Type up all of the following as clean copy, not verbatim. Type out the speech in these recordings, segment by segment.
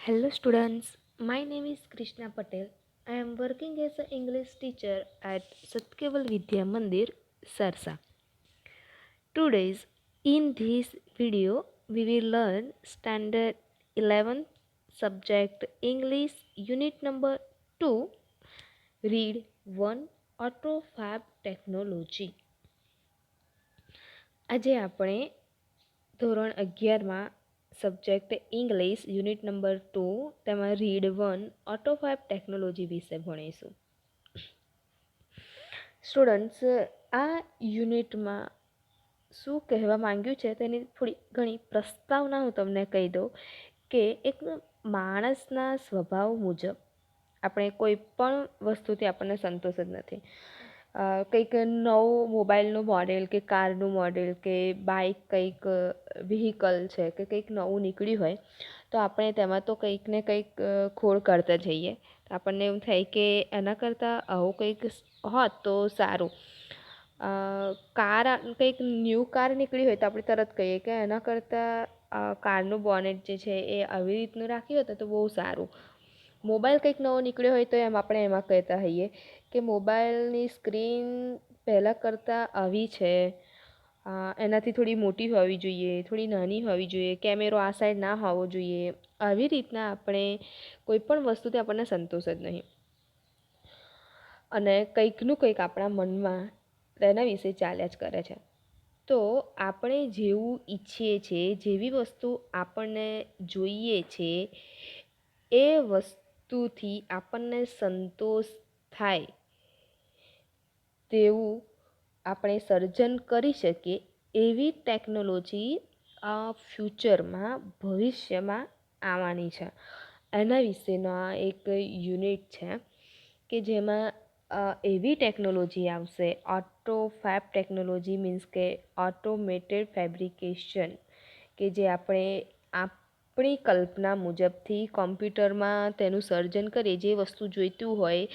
Hello students, my name is Krishna Patel. I am working as an English teacher at Satkeval Vidya Mandir, Sarsa. Today's in this video we will learn standard 11 subject English unit number 2 read 1 auto fab technology. આજે આપણે ધોરણ 11માં subject English unit number 2 તેમાં read 1 auto five technology વિશે ભણીશું. Students, આ યુનિટમાં શું કહેવા માંગ્યું છે તેની થોડી ઘણી પ્રસ્તાવના હું તમને કહી દઉં કે એક માણસના સ્વભાવ મુજબ આપણે કોઈ પણ વસ્તુથી આપણને સંતોષ જ નથી. કંઈક નવું મોબાઈલનું મોડેલ કે કારનું મોડેલ કે બાઇક કંઈક વ્હીકલ છે કે કંઈક નવું નીકળ્યું હોય તો આપણે તેમાં તો કંઈક ને કંઈક ખોળ કરતા જઈએ. આપણને એવું થાય કે એના કરતાં આવું કંઈક હોત તો સારું. કાર કંઈક ન્યૂ કાર નીકળી હોય તો આપણે તરત કહીએ કે એના કરતાં કારનું બોનેટ જે છે એ આવી રીતનું રાખ્યું હતું તો બહુ સારું. મોબાઈલ કંઈક નવો નીકળ્યો હોય તો આપણે એમાં કહેતા હોઈએ કે મોબાઈલની સ્ક્રીન પહેલાં કરતાં આવી છે, એનાથી થોડી મોટી હોવી જોઈએ, થોડી નાની હોવી જોઈએ, કેમેરો આ સાઈડ ના હોવો જોઈએ. આવી રીતના આપણે કોઈ પણ વસ્તુથી આપણને સંતોષ જ નહીં અને કંઈકનું કંઈક આપણા મનમાં તેના વિશે ચાલ્યા જ કરે છે. તો આપણે જેવું ઈચ્છીએ છીએ, જેવી વસ્તુ આપણને જોઈએ છે એ વસ્તુથી આપણને સંતોષ થાય તેવું આપણે સર્જન કરી શકીએ એવી ટેકનોલોજી ફ્યુચરમાં ભવિષ્યમાં આવવાની છે. એના વિશેનો આ એક યુનિટ છે કે જેમાં એવી ટેકનોલોજી આવશે. ઓટો ફેબ ટેકનોલોજી મીન્સ કે ઓટોમેટેડ ફેબ્રિકેશન, કે જે આપણે આપણી કલ્પના મુજબથી કોમ્પ્યુટરમાં તેનું સર્જન કરીએ. જે વસ્તુ જોઈતું હોય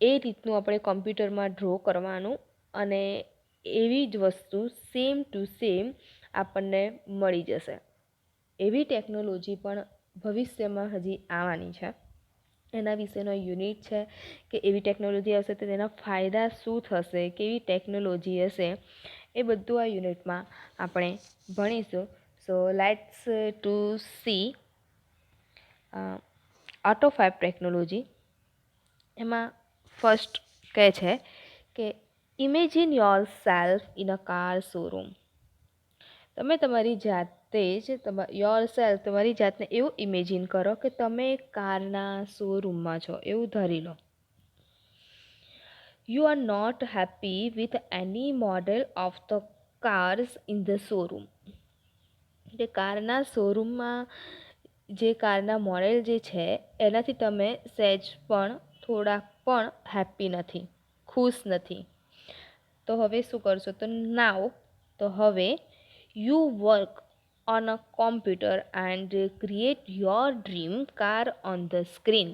એ રીતનું આપણે કોમ્પ્યુટરમાં ડ્રો કરવાનું અને એવી જ વસ્તુ સેમ ટુ સેમ આપણને મળી જશે. એવી ટેકનોલોજી પણ ભવિષ્યમાં હજી આવવાની છે. એના વિશેનો યુનિટ છે કે એવી ટેકનોલોજી હશે તો તેના ફાયદા શું થશે, કેવી ટેકનોલોજી હશે, એ બધું આ યુનિટમાં આપણે ભણીશું. So let's to see auto five technology. એમાં ફર્સ્ટ કહે છે કે imagine yourself in a car showroom. તમે તમારી જાતે જ તમારી જાતને એવું ઇમેજિન કરો કે તમે કારના શોરૂમમાં છો, એવું ધારી લો. You are not happy with any model of the cars in the showroom. કે કારના શોરૂમમાં જે કારના મોડેલ જે છે એનાથી તમે સહેજ પણ થોડાક પણ હેપી નથી, ખુશ નથી. તો હવે શું કરશો? તો નાવ તો હવે you work on a computer and create your dream car on the screen.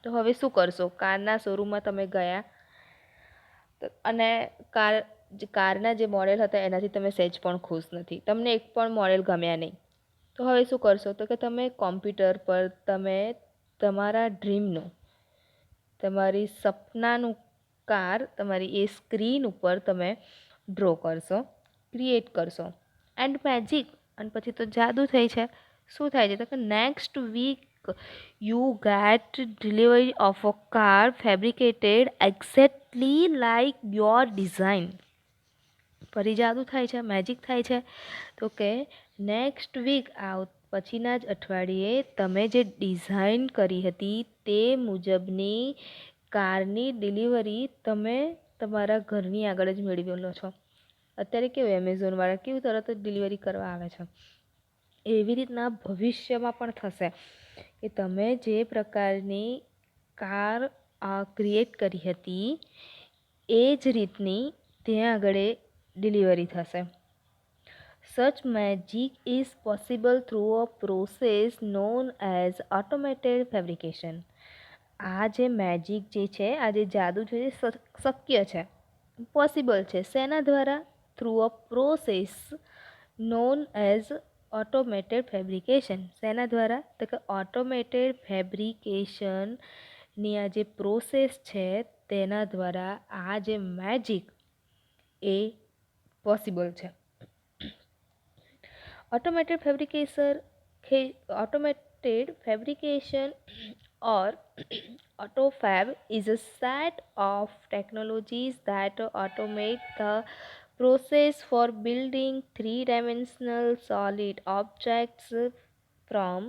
તો હવે શું કરશો? કારના શોરૂમમાં તમે ગયા અને કારના જે મોડેલ હતા એનાથી તમે સહેજ પણ ખુશ નથી, તમને એક પણ મોડેલ ગમ્યા નહીં. તો હવે શું કરશો? તો કે તમે કોમ્પ્યુટર પર તમે તમારા ડ્રીમનું, તમારી સપનાનું કાર તમારી એ સ્ક્રીન ઉપર તમે ડ્રો કરશો, ક્રિએટ કરશો. એન્ડ મેજિક, અને પછી તો જાદુ થઈ છે. શું થાય છે? તો કે next week you get delivery of a car fabricated exactly like your design. ફરી જાદુ થાય છે, મેજિક થાય છે. તો કે નેક્સ્ટ વીક પછીના જ અઠવાડિયે તમે જે ડિઝાઇન કરી હતી તે મુજબની કારની ડિલિવરી તમે તમારા ઘરની આગળ જ મેળવી લો છો. અત્યારે કેવું એમેઝોનવાળા કેવું તરત જ ડિલિવરી કરવા આવે છે, એવી રીતના ભવિષ્યમાં પણ થશે કે તમે જે પ્રકારની કાર ક્રિએટ કરી હતી એ જ રીતની ત્યાં આગળ ડિલિવરી થશે. Such magic is possible through a process known as automated fabrication. આ જે મેજિક જે છે, આ જે જાદુ છે એ શક્ય છે, પોસિબલ છે. શેના દ્વારા? થ્રુ અ process known as automated fabrication. શેના દ્વારા? તો કે ઓટોમેટેડ ફેબ્રિકેશનની આ જે પ્રોસેસ છે તેના દ્વારા આ જે મેજિક એ પોસિબલ છે. Automated fabrication or AutoFab is a set of technologies that automate the process for building three-dimensional solid objects from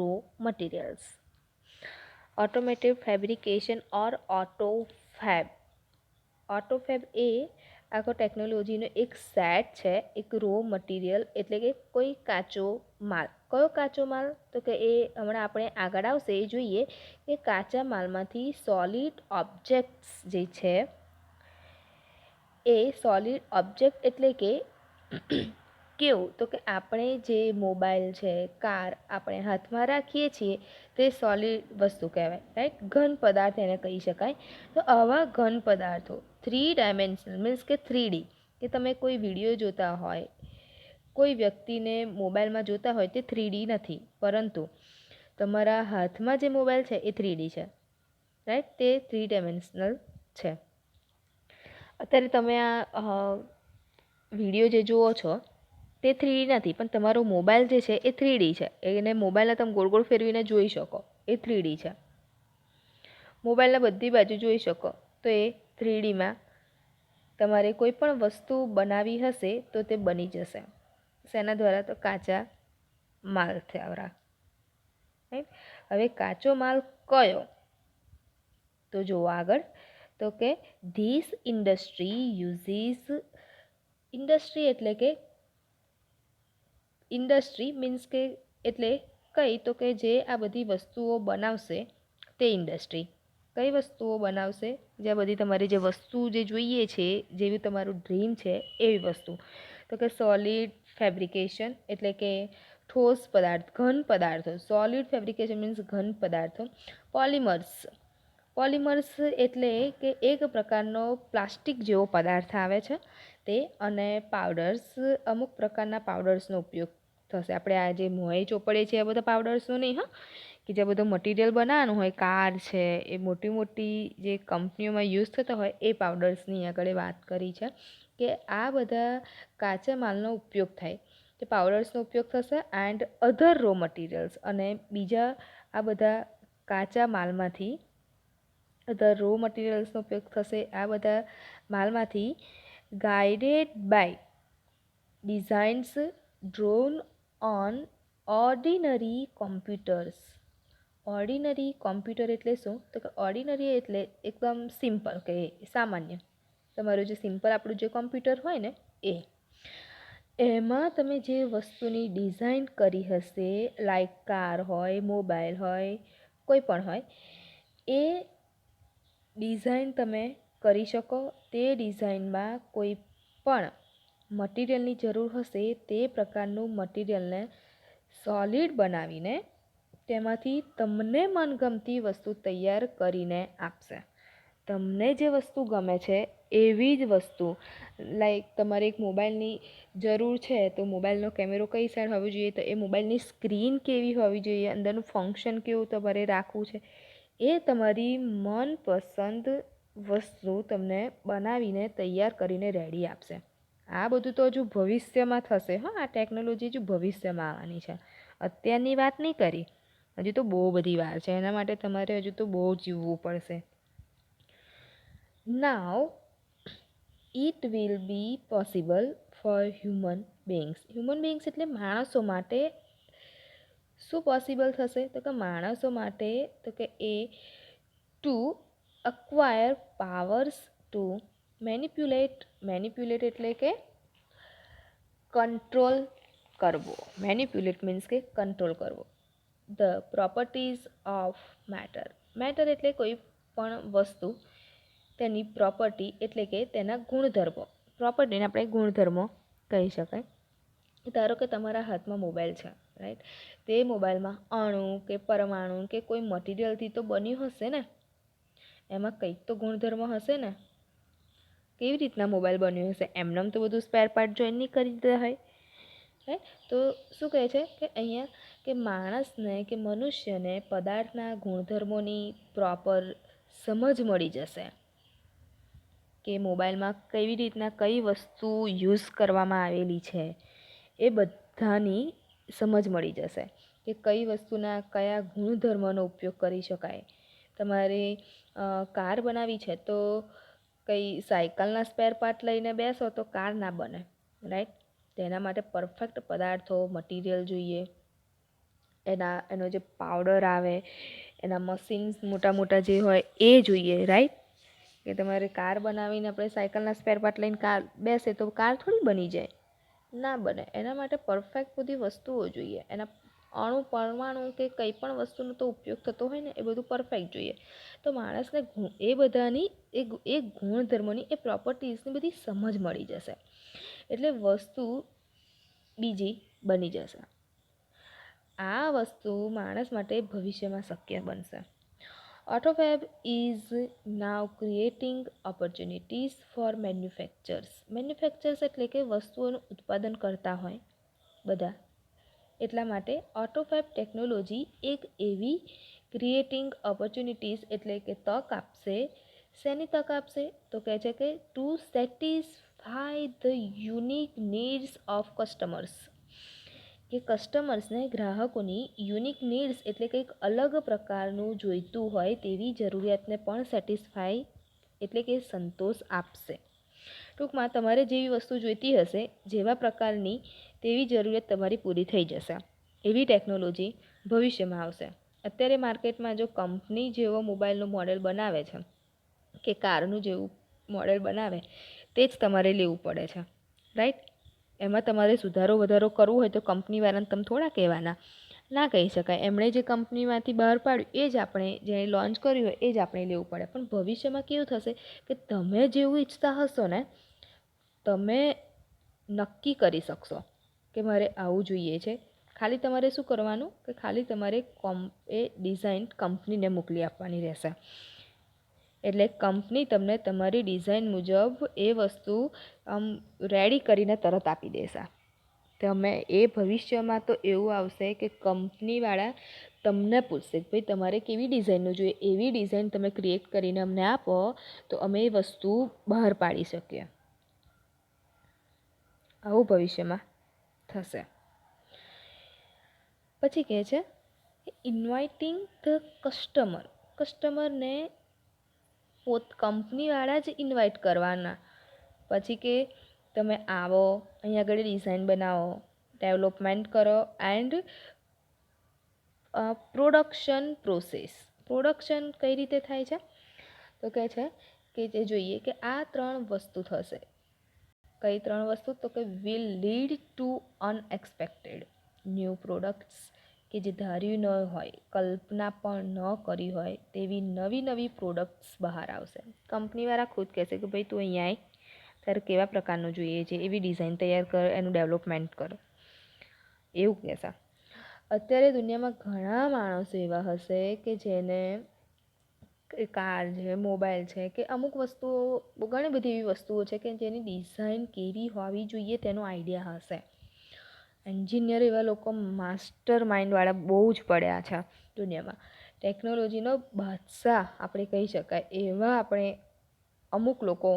raw materials. Automated fabrication or AutoFab એ આખો ટેકનોલોજીનો એક સેટ છે, એક રો મટીરિયલ એટલે કે કોઈ કાચો માલ. કયો કાચો માલ? તો કે એ હમણાં આપણે આગળ આવશે એ જોઈએ કે કાચા માલમાંથી સોલિડ ઓબ્જેક્ટ્સ જે છે એ સોલિડ ઓબ્જેક્ટ એટલે કે કેવું? તો કે આપણે જે મોબાઈલ છે, કાર આપણે હાથમાં રાખીએ છીએ તે સોલિડ વસ્તુ કહેવાય, રાઈટ? ઘન પદાર્થ એને કહી શકાય. તો આવા ઘન પદાર્થો 3 ડાયમેન્શનલ મીન્સ કે 3D, કે તમે કોઈ વિડીયો જોતા હોય, કોઈ વ્યક્તિને મોબાઈલમાં જોતા હોય તે 3D નથી, પરંતુ તમારા હાથમાં જે મોબાઈલ છે એ 3D છે, રાઈટ? તે 3 ડાયમેન્શનલ છે. અત્યારે તમે આ વિડીયો જે જુઓ છો તે 3D નથી, પણ તમારો મોબાઈલ જે છે એ 3D છે. એને મોબાઈલને તમે ગોળ ગોળ ફેરવીને જોઈ શકો, એ 3D છે. મોબાઈલને બધી બાજુ જોઈ શકો તો એ 3Dમાં તમારે કોઈ પણ વસ્તુ બનાવી હશે તો તે બની જશે. શેના દ્વારા? તો કાચા માલ દ્વારા, રાઈટ? હવે કાચો માલ કયો? તો જુઓ આગળ, તો કે ધીસ ઇન્ડસ્ટ્રી યુઝીસ, ઇન્ડસ્ટ્રી એટલે કે ઇન્ડસ્ટ્રી મીન્સ કે એટલે કઈ? તો કે જે આ બધી વસ્તુઓ બનાવશે તે ઇન્ડસ્ટ્રી. કઈ વસ્તુઓ બનાવશે? જે બધી તમારી જે વસ્તુ જે જોઈએ છે, જેવી તમારું ડ્રીમ છે એવી વસ્તુ. તો કે સોલિડ ફેબ્રિકેશન એટલે કે ઠોસ પદાર્થ, ઘન પદાર્થો. સોલિડ ફેબ્રિકેશન મીન્સ ઘન પદાર્થો. પોલિમર્સ એટલે કે એક પ્રકારનો પ્લાસ્ટિક જેવો પદાર્થ આવે છે તે, અને પાવડર્સ, અમુક પ્રકારના પાવડર્સનો ઉપયોગ થશે. આપણે આ જે મોંએ ચોપડીએ છીએ એ બધા પાવડર્સનો નહીં, હા, કે જે બધો મટીરિયલ બનાવવાનું હોય, કાર છે, એ મોટી મોટી જે કંપનીઓમાં યુઝ થતા હોય એ પાવડર્સની આગળ વાત કરી છે કે આ બધા કાચા માલનો ઉપયોગ થાય, તે પાવડર્સનો ઉપયોગ થશે. એન્ડ અધર રો મટીરિયલ્સ, અને બીજા આ બધા કાચા માલમાંથી, અધર રો મટીરિયલ્સનો ઉપયોગ થશે આ બધા માલમાંથી, guided by designs drawn on ordinary computers. Ordinary computer એટલે શું? તો કે ઓર્ડિનરી એટલે એકદમ સિમ્પલ, કે સામાન્ય. તમારું જે સિમ્પલ આપણું જે કોમ્પ્યુટર હોય ને એ, એમાં તમે જે વસ્તુની ડિઝાઇન કરી હશે, લાઈક કાર હોય, મોબાઈલ હોય, કોઈ પણ હોય, એ ડિઝાઇન તમે કરી શકો. તે ડિઝાઇનમાં કોઈ પણ મટીરિયલની જરૂર હશે તે પ્રકારનું મટીરિયલને સોલિડ બનાવીને તેમાંથી તમને મનગમતી વસ્તુ તૈયાર કરીને આપશે. તમને જે વસ્તુ ગમે છે એવી જ વસ્તુ, લાઈક તમારે એક મોબાઈલની જરૂર છે તો મોબાઈલનો કેમેરો કઈ સાઈડ હોવો જોઈએ, તો એ મોબાઈલની સ્ક્રીન કેવી હોવી જોઈએ, અંદરનું ફંક્શન કેવું તમારે રાખવું છે, એ તમારી મનપસંદ વસ્તુ તમને બનાવીને તૈયાર કરીને રેડી આપશે. આ બધું તો હજુ ભવિષ્યમાં થશે, હા. આ ટેકનોલોજી હજુ ભવિષ્યમાં આવવાની છે, અત્યારની વાત નહીં કરી. હજુ તો બહુ બધી વાર છે, એના માટે તમારે હજુ તો બહુ જીવવું પડશે. Now it will be possible for human beings. Human beings એટલે માણસો માટે શું પોસિબલ થશે? તો કે માણસો માટે, તો કે એ ટુ અક્વાયર પાવર્સ ટુ મેનિપ્યુલેટ એટલે કે કંટ્રોલ કરવો. મેનિપ્યુલેટ મીન્સ કે કંટ્રોલ કરવો. The properties of matter. Matter એટલે કોઈ પણ વસ્તુ, તેની પ્રોપર્ટી એટલે કે તેના ગુણધર્મો. પ્રોપર્ટીને આપણે ગુણધર્મો કહી શકાય. ધારો કે તમારા હાથમાં મોબાઈલ છે, રાઈટ? તે મોબાઈલમાં અણુ કે પરમાણુ કે કોઈ મટીરિયલથી તો બન્યું હશે ને, એમાં કંઈક તો ગુણધર્મ હશે ને. કેવી રીતના મોબાઈલ બન્યું હશે? એમનેમ તો બધું સ્પેર પાર્ટ જોઈન નહીં કરી દીધા હોય. રાઈટ. તો શું કહે છે કે અહીંયા કે માણસને કે મનુષ્યને પદાર્થના ગુણધર્મોની પ્રોપર સમજ મળી જશે કે મોબાઈલમાં કેવી રીતના કઈ વસ્તુ યુઝ કરવામાં આવેલી છે એ બધાની સમજ મળી જશે કે કઈ વસ્તુના કયા ગુણધર્મનો ઉપયોગ કરી શકાય. તમારે કાર બનાવી છે તો કઈ સાયકલના સ્પેર પાર્ટ લઈને બેસો તો કાર ના બને, રાઈટ. તેના માટે પરફેક્ટ પદાર્થો મટીરિયલ જોઈએ, એનો જે પાવડર આવે, એના મશીન્સ મોટા મોટા જે હોય એ જોઈએ, રાઈટ. કે તમારે કાર બનાવીને આપણે સાયકલના સ્પેર પાર્ટ લઈને કાર બેસે તો કાર થોડી બની જાય, ના બને. એના માટે પરફેક્ટ બધી વસ્તુઓ જોઈએ, એના અણુ પરમાણુ કે કંઈ પણ વસ્તુનો તો ઉપયોગ થતો હોય ને એ બધું પરફેક્ટ જોઈએ. તો માણસને એ બધાની એ ગુણધર્મોની એ પ્રોપર્ટીઝની બધી સમજ મળી જશે એટલે વસ્તુ બીજી બની જશે. આ વસ્તુ માણસ માટે ભવિષ્યમાં શક્ય બનશે. AutoFab is now creating opportunities for manufacturers. Manufacturers એટલે કે વસ્તુઓનું ઉત્પાદન કરતા હોય બધા, એટલા માટે AutoFab ટેકનોલોજી એક એવી ક્રિએટિંગ ઓપોર્ચ્યુનિટીઝ એટલે કે તક આપશે. શેની તક આપશે? તો કહે છે કે to satisfy the unique needs of customers, કે કસ્ટમર્સને ગ્રાહકોની યુનિક નીડ્સ એટલે કંઈક અલગ પ્રકારનું જોઈતું હોય તેવી જરૂરિયાતને પણ સેટિસ્ફાય એટલે કે સંતોષ આપશે. ટૂંકમાં તમારે જેવી વસ્તુ જોઈતી હશે, જેવા પ્રકારની તેવી જરૂરિયાત તમારી પૂરી થઈ જશે. એવી ટેકનોલોજી ભવિષ્યમાં આવશે. અત્યારે માર્કેટમાં જો કંપની જેવો મોબાઈલનું મોડેલ બનાવે છે કે કારનું જેવું મોડેલ બનાવે તે જ તમારે લેવું પડે છે, રાઈટ. એમાં તમારે સુધારો વધારો કરવો હોય તો કંપનીવાળાને તમે થોડા કહેવાના, ના કહી શકાય. એમણે જે કંપનીમાંથી બહાર પાડ્યું એ જ આપણે, જેણે લોન્ચ કર્યું હોય એ જ આપણે લેવું પડે. પણ ભવિષ્યમાં કેવું થશે કે તમે જેવું ઈચ્છતા હશો ને, તમે નક્કી કરી શકશો કે મારે આવું જોઈએ છે. ખાલી તમારે શું કરવાનું કે ખાલી તમારે એ ડિઝાઇન કંપનીને મોકલી આપવાની રહેશે. એટલે કંપની તમને તમારી ડિઝાઇન મુજબ એ વસ્તુ રેડી કરીને તરત આપી દેશે. તમે એ ભવિષ્યમાં તો એવું આવશે કે કંપનીવાળા તમને પૂછશે કે ભાઈ તમારે કેવી ડિઝાઇનનું જોઈએ, એવી ડિઝાઇન તમે ક્રિએટ કરીને અમને આપો તો અમે એ વસ્તુ બહાર પાડી શકીએ. આવું ભવિષ્યમાં થશે. પછી કહે છે ઇન્વાઇટિંગ ધ કસ્ટમરને કંપનીવાળા જ ઇન્વાઇટ કરવાના. પછી કે તમે આવો, અહીંયા આગળ ડિઝાઇન બનાવો, ડેવલપમેન્ટ કરો એન્ડ પ્રોડક્શન પ્રોસેસ. પ્રોડક્શન કઈ રીતે થાય છે તો કહે છે કે જે જોઈએ કે આ 3 વસ્તુ થશે. કઈ 3 વસ્તુ? તો કે will lead to unexpected new products, કે જે ધાર્યું ન હોય, કલ્પના પણ ન કરી હોય તેવી નવી નવી પ્રોડક્ટ્સ બહાર આવશે. કંપનીવાળા ખુદ કહેશે કે ભાઈ તું અહીંયા આય, તારે કેવા પ્રકારનું જોઈએ છે એવી ડિઝાઇન તૈયાર કર, એનું ડેવલપમેન્ટ કર, એવું કહેશે. અત્યારે દુનિયામાં ઘણા માણસો એવા હશે કે જેને કાર છે, મોબાઈલ છે કે અમુક વસ્તુઓ, ઘણી બધી એવી વસ્તુઓ છે કે જેની ડિઝાઇન કેવી હોવી જોઈએ તેનો આઈડિયા હશે. એન્જિનિયર એવા લોકો માસ્ટર માઇન્ડવાળા બહુ જ પડ્યા છે દુનિયામાં. ટેકનોલોજીનો બાદશાહ આપણે કહી શકાય એવા આપણે અમુક લોકો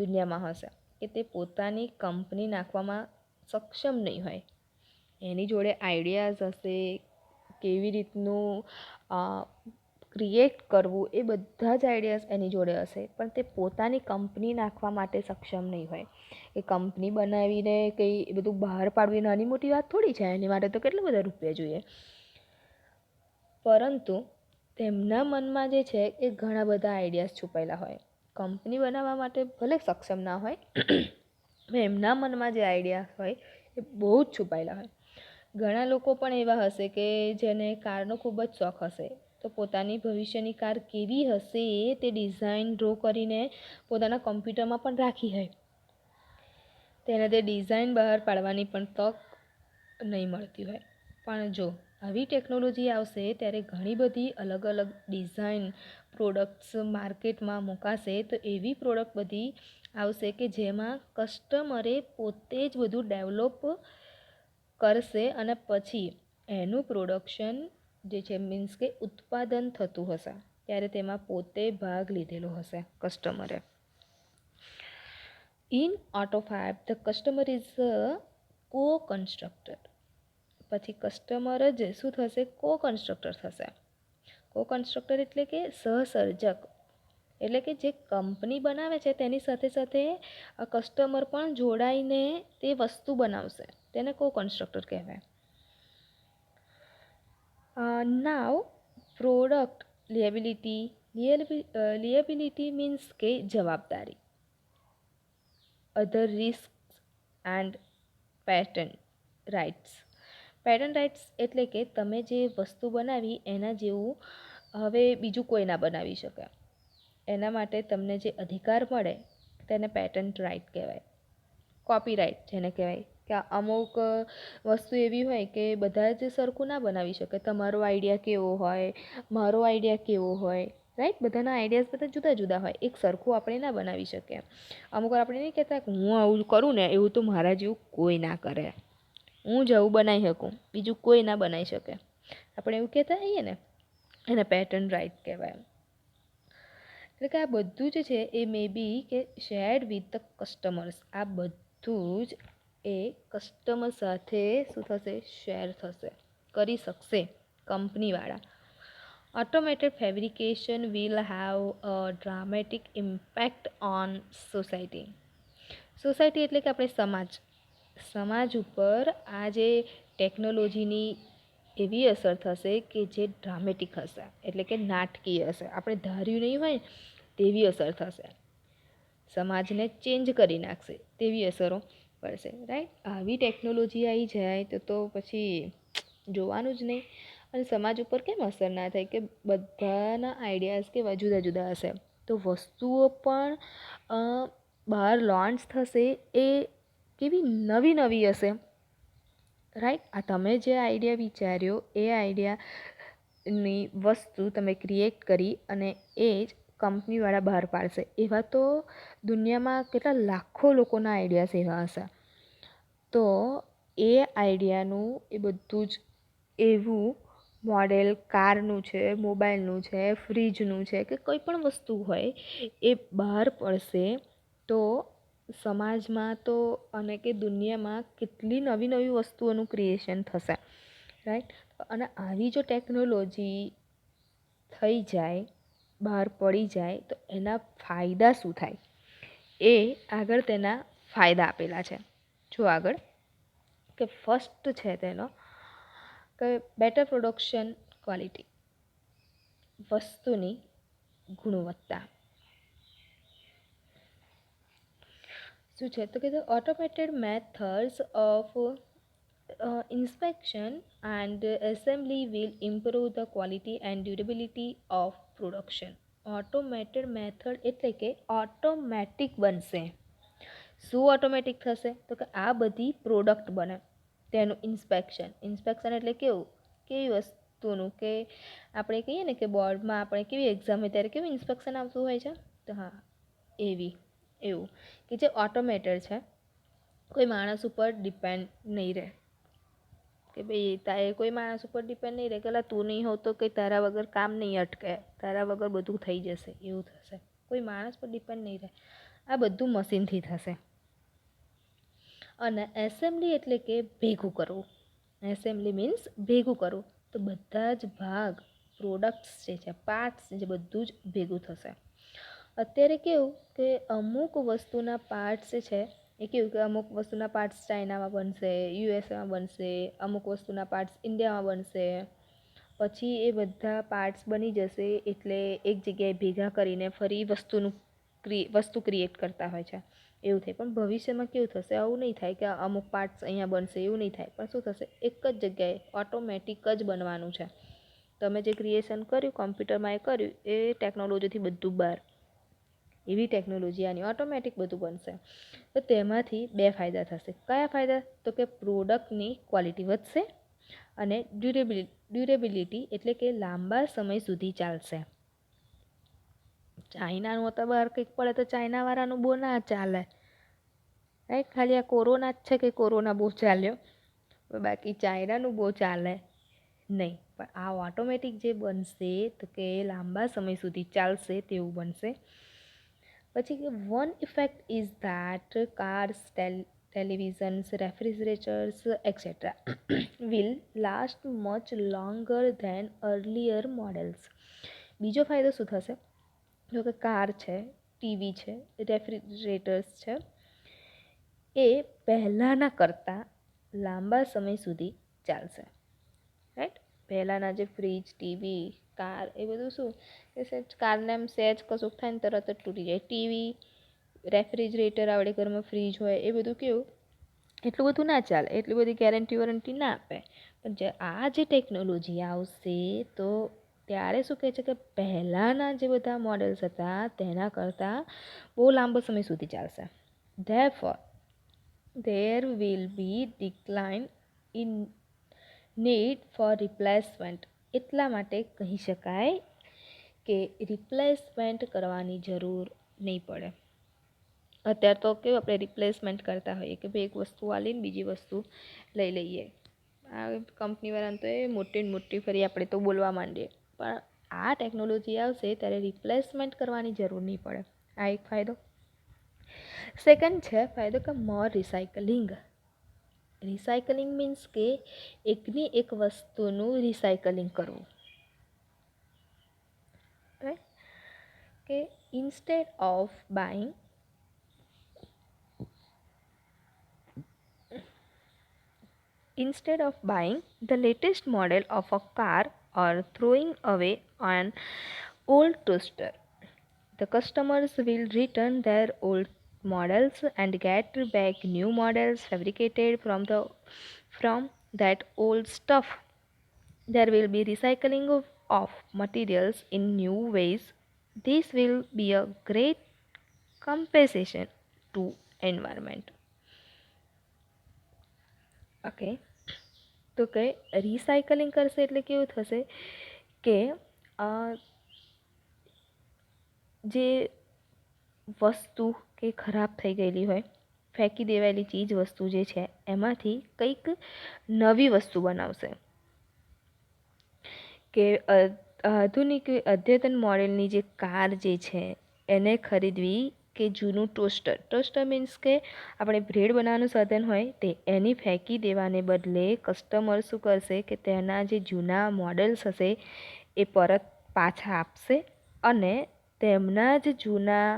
દુનિયામાં હશે કે તે પોતાની કંપની નાખવામાં સક્ષમ નહીં હોય. એની જોડે આઈડિયાઝ હશે, કેવી રીતનું ક્રિએટ કરવું એ બધા જ આઈડિયાઝ એની જોડે હશે, પણ તે પોતાની કંપની નાખવા માટે સક્ષમ નહીં હોય. એ કંપની બનાવીને કંઈ એ બધું બહાર પાડવી નાની મોટી વાત થોડી છે, એની માટે તો કેટલા બધા રૂપિયા જોઈએ. પરંતુ તેમના મનમાં જે છે એ ઘણા બધા આઈડિયાઝ છુપાયેલા હોય. કંપની બનાવવા માટે ભલે સક્ષમ ના હોય, એમના મનમાં જે આઈડિયા હોય એ બહુ જ છુપાયેલા હોય. ઘણા લોકો પણ એવા હશે કે જેને કારનો ખૂબ જ શોખ હશે, તો પોતાની ભવિષ્યની કાર કેવી હશે તે ડિઝાઇન ડ્રો કરીને પોતાના કોમ્પ્યુટરમાં પણ રાખી હોય. તેને તે ડિઝાઇન બહાર પાડવાની પણ તક નહીં મળતી હોય. પણ જો આવી ટેકનોલોજી આવશે ત્યારે ઘણી બધી અલગ અલગ ડિઝાઇન પ્રોડક્ટ્સ માર્કેટમાં મુકાશે. તો એવી પ્રોડક્ટ બધી આવશે કે જેમાં કસ્ટમરે પોતે જ બધું ડેવલપ કરશે અને પછી એનું પ્રોડક્શન જે છે મીન્સ કે ઉત્પાદન થતું હશે ત્યારે તેમાં પોતે ભાગ લીધેલો હશે કસ્ટમરે. In AutoFab the customer is a co-constructor. પછી કસ્ટમર જ શું થશે? co-constructor થશે. co-constructor એટલે કે સહસર્જક, એટલે કે જે કંપની બનાવે છે તેની સાથે સાથે કસ્ટમર પણ જોડાઈને તે વસ્તુ બનાવશે, તેને co-constructor કહેવાય. નાવ પ્રોડક્ટ લિએબિલિટી મીન્સ કે જવાબદારી, other risk and patent rights. Patent rights એટલે કે તમે જે વસ્તુ બનાવી એના જેવું હવે બીજું કોઈ ના બનાવી શકે, એના માટે તમને જે અધિકાર મળે તેને પેટન્ટ રાઇટ કહેવાય. કોપીરાઇટ જેને કહેવાય કે અમુક વસ્તુ એવી હોય કે બધા જ સરખું ના બનાવી શકે. તમારો આઈડિયા કેવો હોય, મારો આઈડિયા કેવો હોય, રાઈટ? બધાના આઈડિયાઝ બધા જુદા જુદા હોય, એક સરખું આપણે ના બનાવી શકીએ. અમુક વાર આપણે નહીં કહેતા કે હું આવું કરું ને એવું તો મારા જેવું કોઈ ના કરે, હું જ આવું બનાવી શકું, બીજું કોઈ ના બનાવી શકે, આપણે એવું કહેતા હોઈએ ને, એને પેટન્ટ રાઇટ કહેવાય. એટલે કે આ બધું જ છે એ મે બી કે શેર્ડ વિથ ધ કસ્ટમર્સ, આ બધું જ એ કસ્ટમર સાથે શું થશે? શેર થશે, કરી શકશે કંપનીવાળા. Automated fabrication will have a dramatic impact on society. Society એટલે કે આપણે સમાજ ઉપર આ જે ટેકનોલોજીની એવી અસર થશે કે જે ડ્રામેટિક હશે, એટલે કે નાટકીય હશે, આપણે ધાર્યું નહીં હોય તેવી અસર થશે, સમાજને ચેન્જ કરી નાખશે તેવી અસરો પડશે, રાઈટ? આવી ટેકનોલોજી આવી જાય તો પછી જોવાનું જ નહીં. અને સમાજ ઉપર કેમ અસર ના થાય કે બધાના આઈડિયાઝ કેવા જુદા જુદા હશે, તો વસ્તુઓ પણ બહાર લોન્ચ થશે એ કેવી નવી નવી હશે, રાઈટ? આ તમે જે આઈડિયા વિચાર્યો એ આઈડિયાની વસ્તુ તમે ક્રિએટ કરી અને એ જ કંપનીવાળા બહાર પાડશે. એવા તો દુનિયામાં કેટલા લાખો લોકોના આઈડિયાઝ એવા હશે. તો એ આઈડિયાનું એ બધું જ એવું મોડેલ કારનું છે, મોબાઈલનું છે, ફ્રીજનું છે, કે કોઈ પણ વસ્તુ હોય એ બહાર પડશે તો સમાજમાં તો અને કે દુનિયામાં કેટલી નવી નવી વસ્તુઓનું ક્રિએશન થશે, રાઈટ? અને આવી જો ટેકનોલોજી થઈ જાય, બહાર પડી જાય તો એના ફાયદા શું થાય એ આગળ તેના ફાયદા આપેલા છે. જો આગળ કે ફર્સ્ટ છે તેનો કે બેટર પ્રોડક્શન ક્વોલિટી, વસ્તુની ગુણવત્તા. શું છે તો કે the automated methods of inspection and assembly will improve the quality and durability of production. Automated method એટલે કે ઓટોમેટિક બનશે. શું ઓટોમેટિક થશે તો કે આ બધી પ્રોડક્ટ બને તેનું ઇન્સ્પેક્શન એટલે કેવી વસ્તુનું કે આપણે કહીએ ને કે બોર્ડમાં આપણે કેવી એક્ઝામ હોય ત્યારે કેવું ઇન્સ્પેક્શન આવતું હોય છે, તો હા એવું કે જે ઓટોમેટેડ છે, કોઈ માણસ ઉપર ડિપેન્ડ નહીં રહે કે ભાઈ તારે કોઈ માણસ ઉપર ડિપેન્ડ નહીં રહે કે તું નહીં હોવ તો કંઈ તારા વગર કામ નહીં અટકે, તારા વગર બધું થઈ જશે, એવું થશે. કોઈ માણસ પર ડિપેન્ડ નહીં રહે, આ બધું મશીનથી થશે. અને એસેમ્બલી એટલે કે ભેગું કરવું. એસેમ્બલી મીન્સ ભેગું કરવું, તો બધા જ ભાગ પ્રોડક્ટ્સ જે છે, પાર્ટ્સ જે બધું જ ભેગું થશે. અત્યારે કેવું કે અમુક વસ્તુના પાર્ટ્સ છે એ કેવું કે અમુક વસ્તુના પાર્ટ્સ ચાઇનામાં બનશે, યુએસએમાં બનશે, અમુક વસ્તુના પાર્ટ્સ ઇન્ડિયામાં બનશે, પછી એ બધા પાર્ટ્સ બની જશે એટલે એક જગ્યાએ ભેગા કરીને ફરી વસ્તુ ક્રિએટ કરતા હોય છે, એવું થાય. પણ ભવિષ્યમાં કેવું થશે? આવું નહીં થાય કે અમુક પાર્ટ્સ અહીંયા બનશે, એવું નહીં થાય. પણ શું થશે? એક જ જગ્યાએ ઓટોમેટિક જ બનવાનું છે. તમે જે ક્રિએશન કર્યું કોમ્પ્યુટરમાં એ કર્યું એ ટેકનોલોજીથી બધું બહાર, એવી ટેકનોલોજી આની ઓટોમેટિક બધું બનશે. તો તેમાંથી બે ફાયદા થશે. કયા ફાયદા? તો કે પ્રોડક્ટની ક્વોલિટી વધશે અને ડ્યુરેબિલિટી એટલે કે લાંબા સમય સુધી ચાલશે. ચાઇનાનું તો બહાર કંઈક પડે તો ચાઇનાવાળાનું બહુ ના ચાલે, રાઈટ? ખાલી આ કોરોના જ છે કે કોરોના બહુ ચાલ્યો, બાકી ચાઇનાનું બહુ ચાલે નહીં, પણ આ ઓટોમેટિક જે બનશે તો કે લાંબા સમય સુધી ચાલશે તેવું બનશે. પછી કે one effect is that cars, televisions, refrigerators, etc. will last much longer than earlier models. બીજો ફાયદો શું થશે? જો કે કાર છે, ટીવી છે, રેફ્રિજરેટર્સ છે, એ પહેલાંના કરતાં લાંબા સમય સુધી ચાલશે, રાઈટ. પહેલાંના જે ફ્રીજ, ટીવી, કાર એ બધું શું કે સહેજ કારને એમ સહેજ કશુંક થાય ને તરત જ તૂટી જાય. ટીવી, રેફ્રિજરેટર આપણે ઘરમાં ફ્રીજ હોય એ બધું કેવું એટલું બધું ના ચાલે, એટલી બધી ગેરંટી વોરંટી ના આપે. પણ આ જે ટેકનોલોજી આવશે તો ત્યારે શું કહે છે કે પહેલાંના જે બધા મોડલ્સ હતા તેના કરતાં બહુ લાંબો સમય સુધી ચાલશે. Therefore, there will be decline in need for replacement. એટલા માટે કહી શકાય કે રિપ્લેસમેન્ટ કરવાની જરૂર નહીં પડે. અત્યારે તો કેવું આપણે રિપ્લેસમેન્ટ કરતા હોઈએ કે ભાઈ એક વસ્તુ આલીને બીજી વસ્તુ લઈ લઈએ. આ કંપનીવાળાને તો એ મોટી ને મોટી ફરી આપણે તો બોલવા માંડીએ, પણ આ ટેકનોલોજી આવશે ત્યારે રિપ્લેસમેન્ટ કરવાની જરૂર નહીં પડે. આ એક ફાયદો. સેકન્ડ છે ફાયદો કે મોર રિસાયકલિંગ. રિસાયકલિંગ મીન્સ કે એકની એક વસ્તુનું રિસાયકલિંગ કરવું, રાઈટ. કે instead of buying the latest model of a car or throwing away an old toaster, the customers will return their old models and get back new models fabricated from that old stuff. There will be recycling of materials in new ways. This will be a great compensation to environment. Okay, તો કે recycling કરશે એટલે કેવું થશે કે જે વસ્તુ કે ખરાબ થઈ ગયેલી હોય, ફેંકી દેવાયેલી ચીજ વસ્તુ જે છે એમાંથી કંઈક નવી વસ્તુ બનાવશે. કે આધુનિક અદ્યતન મોડેલની જે કાર જે છે એને ખરીદવી, કે જૂનું ટોસ્ટર મીન્સ કે આપણે બ્રેડ બનાવવાનું સાધન હોય તે એની ફેંકી દેવાને બદલે કસ્ટમર શું કરશે કે તેના જે જૂના મોડલ્સ હશે એ પરત પાછા આપશે અને તેમના જ જૂના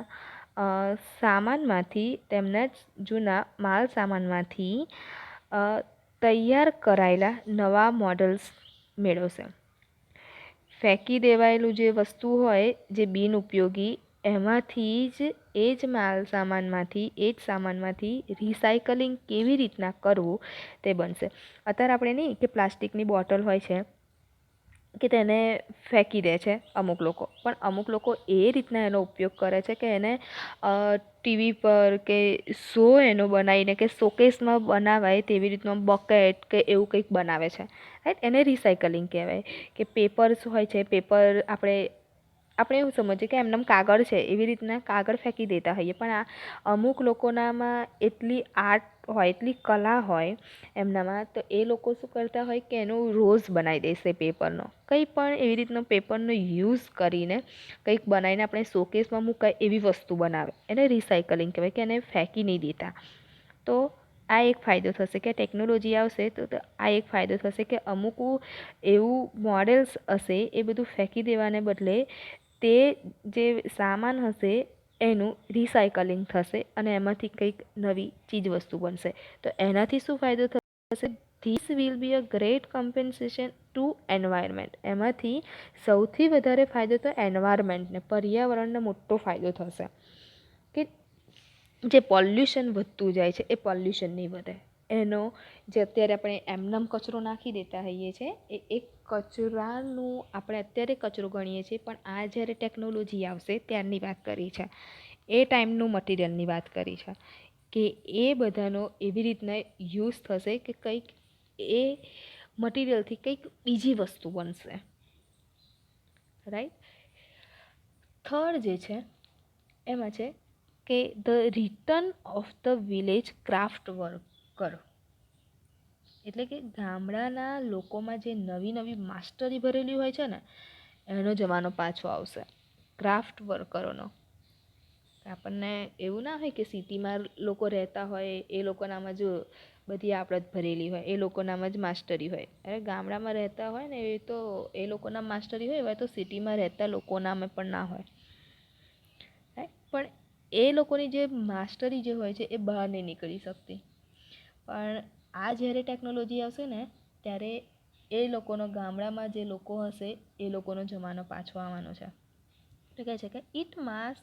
સામાનમાંથી, તેમના જ જૂના માલ સામાનમાંથી તૈયાર કરાયેલા નવા મોડલ્સ મેળવશે. ફેંકી દેવાયેલું જે વસ્તુ હોય જે બિનઉપયોગી એમાંથી જ એ જ માલ સામાનમાંથી રિસાયકલિંગ કેવી રીતના કરવું તે બનશે. અત્યારે આપણે નહીં કે પ્લાસ્ટિકની બોટલ હોય છે કે તેને ફેંકી દે છે અમુક લોકો, પણ અમુક લોકો એ રીતના એનો ઉપયોગ કરે છે કે એને ટીવી પર કે શો એનો બનાવીને કે શોકેસમાં બનાવાય તેવી રીતનો બકેટ કે એવું કંઈક બનાવે છે, રાઈટ. એને રિસાયકલિંગ કહેવાય. કે પેપર્સ હોય છે, પેપર આપણે એવું સમજીએ કે એમનેમ કાગળ છે એવી રીતના કાગળ ફેંકી દેતા હોઈએ, પણ આ અમુક લોકોનામાં એટલી આર્ટ હોય, એટલી કલા હોય એમનામાં, તો એ લોકો શું કરતા હોય કે એનો રોઝ બનાવી દેશે પેપરનો, કંઈ પણ એવી રીતનો પેપરનો યુઝ કરીને કંઈક બનાવીને આપણે શોકેસમાં મૂકાય એવી વસ્તુ બનાવે. એને રિસાયકલિંગ કહેવાય કે એને ફેંકી નહીં દેતા. તો આ એક ફાયદો થશે કે ટેકનોલોજી આવશે તો આ એક ફાયદો થશે કે અમુક એવું મોડેલ્સ હશે એ બધું ફેંકી દેવાને બદલે તે જે સામાન હશે એનું રિસાયકલિંગ થશે અને એમાંથી કંઈક નવી ચીજ વસ્તુ બનશે. તો એનાથી શું ફાયદો થશે? This will be a great compensation to environment. એમાંથી સૌથી વધારે ફાયદો તો એન્વાયરમેન્ટને, પર્યાવરણને મોટો ફાયદો થશે કે જે પોલ્યુશન વધતું જાય છે એ પોલ્યુશન નહીં વધે. એનો જે અત્યારે આપણે એમનેમ કચરો નાખી દેતા હોઈએ છીએ એ એક કચરાનું આપણે અત્યારે કચરો ગણીએ છીએ, પણ આ જ્યારે ટેકનોલોજી આવશે ત્યારની વાત કરી છે, એ ટાઈમનું મટીરિયલની વાત કરી છે કે એ બધાનો એવી રીતના યુઝ થશે કે કંઈક એ મટીરિયલથી કંઈક બીજી વસ્તુ બનશે, રાઈટ. થર્ડ જે છે એમાં છે કે the return of the village craft worker. એટલે કે ગામડાના લોકોમાં જે નવી નવી માસ્ટરી ભરેલી હોય છે ને એનો જમાનો પાછો આવશે, ક્રાફ્ટ વર્કરોનો. આપણને એવું ના હોય કે સિટીમાં લોકો રહેતા હોય એ લોકોનામાં જ બધી આવડત ભરેલી હોય, એ લોકોનામાં જ માસ્ટરી હોય. અરે ગામડામાં રહેતા હોય ને એ તો એ લોકોના માસ્ટરી હોય, એવા તો સિટીમાં રહેતા લોકોનામાં પણ ના હોય. પણ એ લોકોની જે માસ્ટરી જે હોય છે એ બહાર નહીં નીકળી શકતી. પણ આ જ્યારે ટેકનોલોજી આવશે ને ત્યારે એ લોકોનો ગામડામાં જે લોકો હશે એ લોકોનો જમાનો પાછો આવવાનો છે. તો કહે છે કે it mass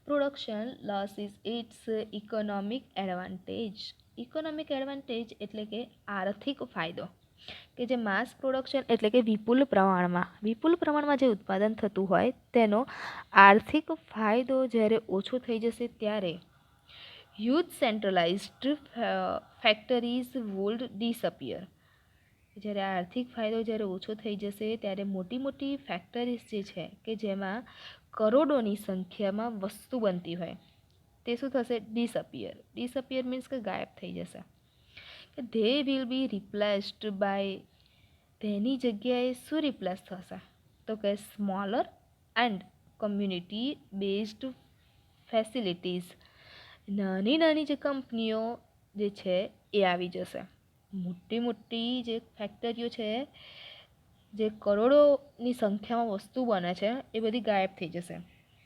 production loses its economic advantage. Economic advantage એટલે કે આર્થિક ફાયદો, કે જે માસ પ્રોડક્શન એટલે કે વિપુલ પ્રમાણમાં જે ઉત્પાદન થતું હોય તેનો આર્થિક ફાયદો જ્યારે ઓછો થઈ જશે ત્યારે huge centralised factories would disappear. જ્યારે આર્થિક ફાયદો જ્યારે ઓછો થઈ જશે ત્યારે મોટી મોટી ફેક્ટરીઝ જે છે કે જેમાં કરોડોની સંખ્યામાં વસ્તુ બનતી હોય તે શું થશે? ડિસઅપિયર મીન્સ કે ગાયબ થઈ જશે. They will be replaced by, તેની જગ્યાએ શું રિપ્લેસ થશે? તો કે smaller and community based facilities. નાની નાની જે કંપનીઓ જે છે એ આવી જશે. મોટી મોટી જે ફેક્ટરીઓ છે જે કરોડોની સંખ્યામાં વસ્તુ બને છે એ બધી ગાયબ થઈ જશે.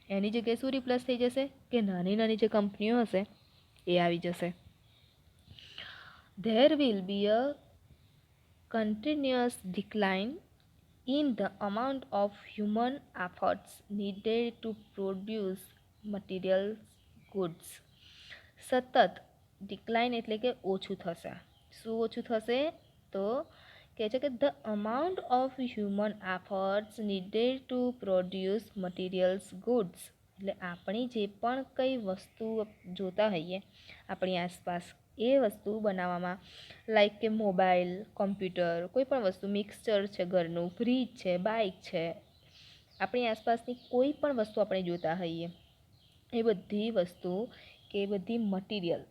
એની જગ્યાએ શું રિપ્લેસ થઈ જશે? કે નાની નાની જે કંપનીઓ હશે એ આવી જશે. There will be a continuous decline in the amount of human efforts needed to produce materials goods. સતત ડિક્લાઇન એટલે કે ઓછું થશે. શું ઓછું થશે? તો કહે છે કે the amount of human efforts needed to produce materials goods. એટલે આપણી જે પણ કંઈ વસ્તુ જોતા હોઈએ આપણી આસપાસ એ વસ્તુ બનાવવામાં, લાઈક કે મોબાઈલ, કોમ્પ્યુટર, કોઈ પણ વસ્તુ, મિક્સચર છે ઘરનું, ફ્રીજ છે, બાઇક છે, આપણી આસપાસની કોઈ પણ વસ્તુ આપણે જોતા હોઈએ એ બધી વસ્તુ કે એ બધી મટીરિયલ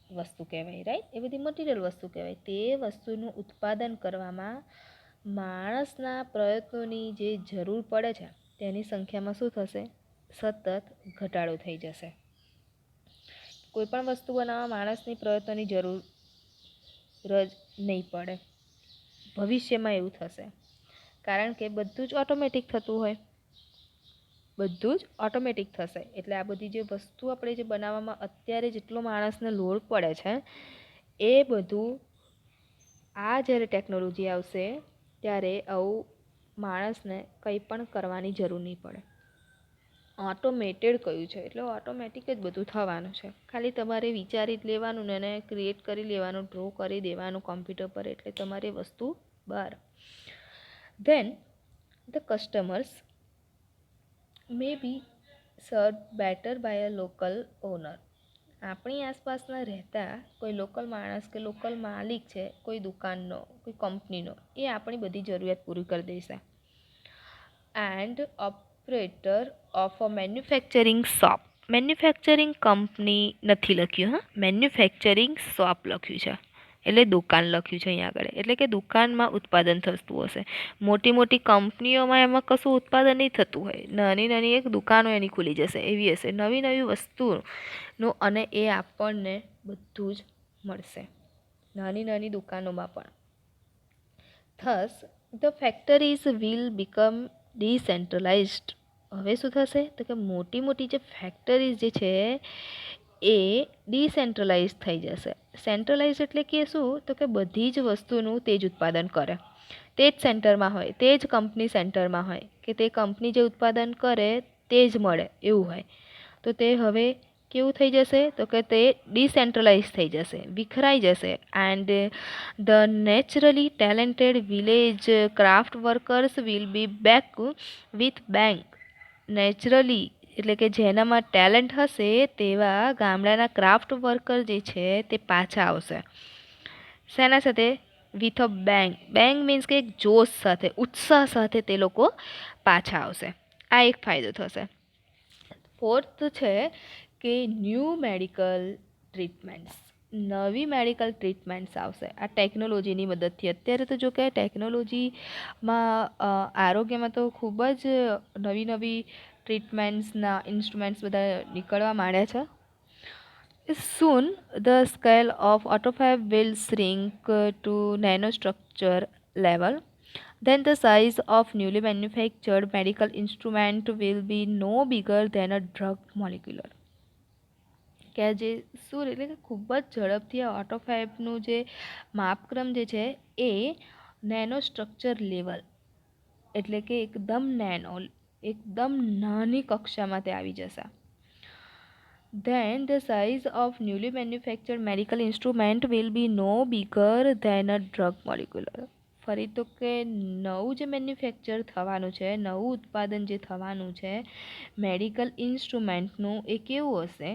વસ્તુ કહેવાય, રાઈટ? એ બધી મટીરિયલ વસ્તુ કહેવાય. તે વસ્તુનું ઉત્પાદન કરવામાં માણસના પ્રયત્નોની જે જરૂર પડે છે તેની સંખ્યામાં શું થશે? સતત ઘટાડો થઈ જશે. કોઈ પણ વસ્તુ બનાવવા માણસની પ્રયત્નોની જરૂર જ નહીં પડે. ભવિષ્યમાં એવું થશે કારણ કે બધું જ ઓટોમેટિક થતું હોય, બધું જ ઓટોમેટિક થશે. એટલે આ બધી જે વસ્તુ આપણે જે બનાવવામાં અત્યારે જેટલો માણસને લોડ પડે છે એ બધું આ જ્યારે ટેકનોલોજી આવશે ત્યારે આવું માણસને કંઈ પણ કરવાની જરૂર નહીં પડે. ઓટોમેટેડ કહ્યું છે એટલે ઓટોમેટિક જ બધું થવાનું છે. ખાલી તમારે વિચારી જ લેવાનું ને એને ક્રિએટ કરી લેવાનું, ડ્રો કરી દેવાનું કોમ્પ્યુટર પર એટલે તમારી વસ્તુ બહાર. Then the customers may be serve better by a local owner. આપણી આસપાસના રહેતા કોઈ લોકલ માણસ કે લોકલ માલિક છે કોઈ દુકાનનો, કોઈ કંપનીનો, એ આપણી બધી જરૂરિયાત પૂરી કરી દેશે. And operator of a manufacturing shop. Manufacturing company નથી લખ્યું, હા, મેન્યુફેક્ચરિંગ શોપ લખ્યું છે એટલે દુકાન લખ્યું છે અહીંયા આગળ. એટલે કે દુકાનમાં ઉત્પાદન થતું હશે. મોટી મોટી કંપનીઓમાં એમાં કશું ઉત્પાદન નહીં થતું હોય, નાની નાની એક દુકાનો એની ખુલી જશે એવી હશે, નવી નવી વસ્તુનું, અને એ આપણને બધું જ મળશે નાની નાની દુકાનોમાં પણ. Thus the factories will become decentralised. હવે શું થશે? તો કે મોટી મોટી જે ફેક્ટરીઝ જે છે એ ડિસેન્ટ્રલાઇઝ થઈ જશે. સેન્ટ્રલાઇઝ એટલે કે શું? તો કે બધી જ વસ્તુનું તે જ ઉત્પાદન કરે, તે જ સેન્ટરમાં હોય, તે જ કંપની સેન્ટરમાં હોય, કે તે કંપની જે ઉત્પાદન કરે તે જ મળે એવું હોય. તો તે હવે કેવું થઈ જશે? તો કે તે ડિસેન્ટ્રલાઇઝ થઈ જશે, વિખરાઈ જશે. And the naturally talented village craft workers will be back with bank. Naturally એટલે કે જેનામાં ટેલેન્ટ હશે તેવા ગામડાના ક્રાફ્ટ વર્કર જે છે તે પાછા આવશે. શેના સાથે? With a bang. Bang means કે એક જોશ સાથે, ઉત્સાહ સાથે તે લોકો પાછા આવશે. આ એક ફાયદો થશે. ફોર્થ છે કે ન્યૂ મેડિકલ ટ્રીટમેન્ટ્સ. નવી મેડિકલ ટ્રીટમેન્ટ્સ આવશે આ ટેકનોલોજીની મદદથી. અત્યારે તો જો કે ટેકનોલોજીમાં આરોગ્યમાં તો ખૂબ જ નવી નવી ટ્રીટમેન્ટ્સના ઇન્સ્ટ્રુમેન્ટ્સ બધા નીકળવા માંડ્યા છે. Soon, the scale of autophagy will shrink to nanostructure level. Then the size of newly manufactured medical instrument will be no bigger than a drug molecule. કે જે શું એટલે કે ખૂબ જ ઝડપથી ઓટોફેબનું જે માપક્રમ જે છે એ નેનો સ્ટ્રક્ચર લેવલ એટલે કે એકદમ નાની કક્ષામાં તે આવી જશે. Then the size of newly manufactured medical instrument will be no bigger than a drug molecule. ફરી તો કે નવું જે મેન્યુફેક્ચર થવાનું છે, નવું ઉત્પાદન જે થવાનું છે મેડિકલ ઇન્સ્ટ્રુમેન્ટનું, એ કેવું હશે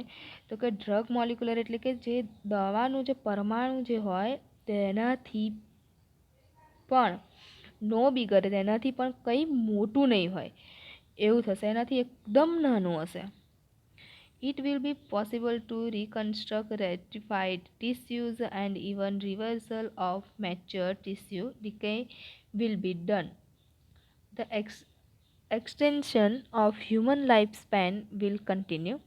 તો કે ડ્રગ મોલિક્યુલર એટલે કે જે દવાનું જે પરમાણુ જે હોય તેનાથી પણ નો બિગર, તેનાથી પણ કંઈ મોટું નહીં હોય એવું થશે, એનાથી એકદમ નાનું હશે. It will be possible to reconstruct rectified tissues and even reversal of mature tissue decay will be done. The extension of human lifespan will continue.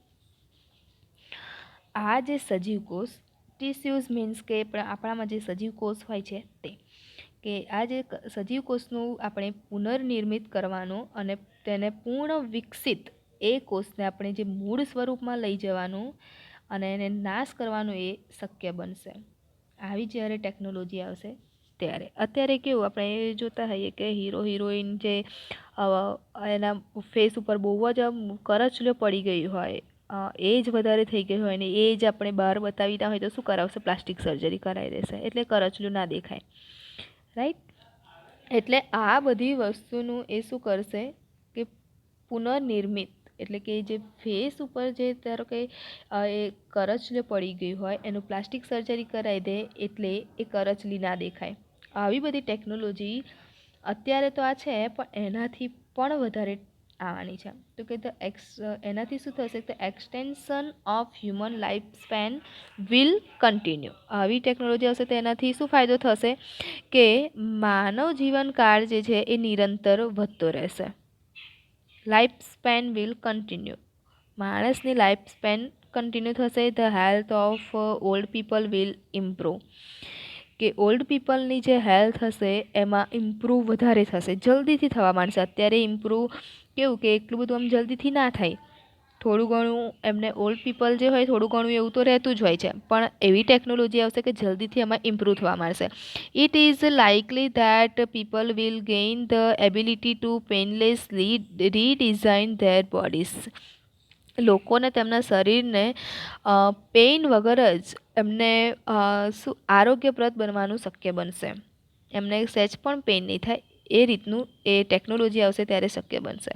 આ જે સજીવ કોષ ટિસ્યુઝ મીન્સ કે આપણામાં જે સજીવ કોષ હોય છે તે કે આ જે સજીવ કોષનું આપણે પુનર્નિર્મિત કરવાનું અને તેને પૂર્ણ વિકસિત એ કોષને આપણે જે મૂળ સ્વરૂપમાં લઈ જવાનું અને એને નાશ કરવાનું એ શક્ય બનશે. આવી જ્યારે ટેકનોલોજી આવશે ત્યારે. અત્યારે કેવું આપણે જોતા હોઈએ કે હીરો હિરોઈન જે એના ફેસ ઉપર બહુ જ કરચલીઓ પડી ગઈ હોય, એજ વધારે થઈ ગઈ હોય ને એ જ આપણે બહાર બતાવીતા હોય તો શું કરાવશે? પ્લાસ્ટિક સર્જરી કરાવી દેશે એટલે કરચલું ના દેખાય, રાઈટ. એટલે આ બધી વસ્તુનું એ શું કરશે કે પુનર્નિર્મિત એટલે કે જે ફેસ ઉપર જે ધારો કે એ કરચલી પડી ગઈ હોય એનું પ્લાસ્ટિક સર્જરી કરાવી દે એટલે એ કરચલી ના દેખાય. આવી બધી ટેકનોલોજી અત્યારે તો આ છે પણ એનાથી પણ વધારે આવવાની છે. તો કે એનાથી શું થશે? તો extension of human life span will continue. આવી ટેકનોલોજી આવશે તો એનાથી શું ફાયદો થશે કે માનવ જીવનકાળ જે છે એ નિરંતર વધતો રહેશે. લાઈફ સ્પેન વિલ કન્ટિન્યુ, માણસની લાઈફ સ્પેન કન્ટિન્યુ થશે. The health of old people will improve, કે ઓલ્ડ પીપલની જે હેલ્થ હશે એમાં ઇમ્પ્રૂવ વધારે થશે, જલ્દીથી થવા માંડશે. અત્યારે ઇમ્પ્રૂવ કેવું કે એટલું બધું આમ જલ્દીથી ના થાય, થોડું ઘણું એમને ઓલ્ડ પીપલ જે હોય થોડું ઘણું એવું તો રહેતું જ હોય છે, પણ એવી ટેકનોલોજી આવશે કે જલ્દીથી એમાં ઇમ્પ્રૂવ થવા માંડશે. It is likely that people will gain the ability to painlessly redesign their bodies. લોકોને તેમના શરીરને પેઇન વગર જ એમને શું આરોગ્યપ્રદ બનવાનું શક્ય બનશે. એમને સહેજ પણ પેઇન નહીં થાય એ રીતનું એ ટેકનોલોજી આવશે ત્યારે શક્ય બનશે.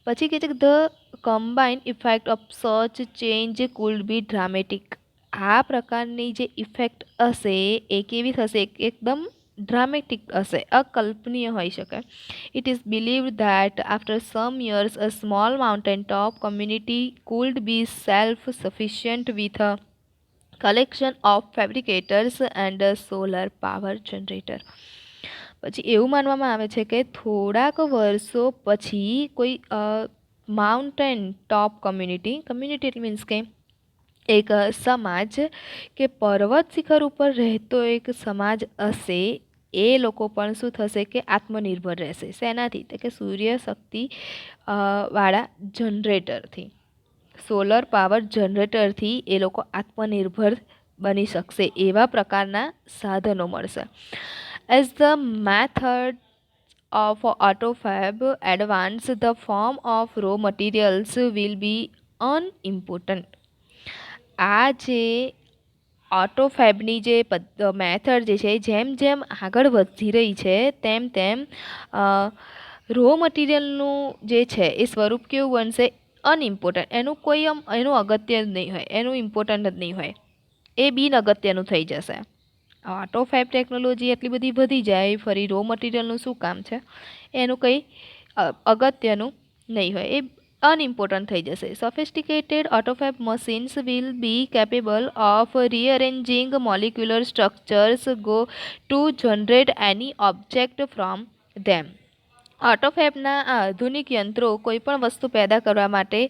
પછી કહે છે કે ધ કમ્બાઇન્ડ ઇફેક્ટ ઓફ સચ ચેન્જ કુડ બી ડ્રામેટિક. આ પ્રકારની જે ઇફેક્ટ હશે એ કેવી થશે? એકદમ ડ્રામેટિક હશે, અકલ્પનીય હોઈ શકે. It is believed that after some years a small mountain top community could be self sufficient with a collection of fabricators and solar power generator. પછી એવું માનવામાં આવે છે કે થોડાક વર્ષો પછી કોઈ માઉન્ટેન ટોપ કમ્યુનિટી એટલે મીન્સ કે એક સમાજ કે પર્વત શિખર ઉપર રહેતો એક સમાજ હશે, એ લોકો પણ શું થશે કે આત્મનિર્ભર રહેશે. શેનાથી? તો કે સૂર્યશક્તિ વાળા જનરેટરથી, સોલર પાવર જનરેટરથી એ લોકો આત્મનિર્ભર બની શકશે, એવા પ્રકારના સાધનો મળશે. As the method of autofab advance, the form of raw materials will be unimportant. આ જે ઓટોફેબની જે મેથડ જે છે જેમ જેમ આગળ વધી રહી છે તેમ તેમ રો મટીરિયલનું જે છે એ સ્વરૂપ કેવું બનશે? અનઇમ્પોર્ટન્ટ. એનું અગત્ય જ નહીં હોય, એનું ઇમ્પોર્ટન્ટ જ નહીં હોય, એ બિન અગત્યનું થઈ જશે. ઓટોફેબ ટેકનોલોજી એટલી બધી વધી જાય ફરી રો મટીરિયલનું શું કામ છે? એનું કંઈ અગત્યનું નહીં હોય, એ અનઇમ્પોર્ટન્ટ થઈ જશે. Sophisticated autofab machines will be capable of rearranging molecular structures go to generate any object from them. ઓટોફેબના આ આધુનિક યંત્રો કોઈપણ વસ્તુ પેદા કરવા માટે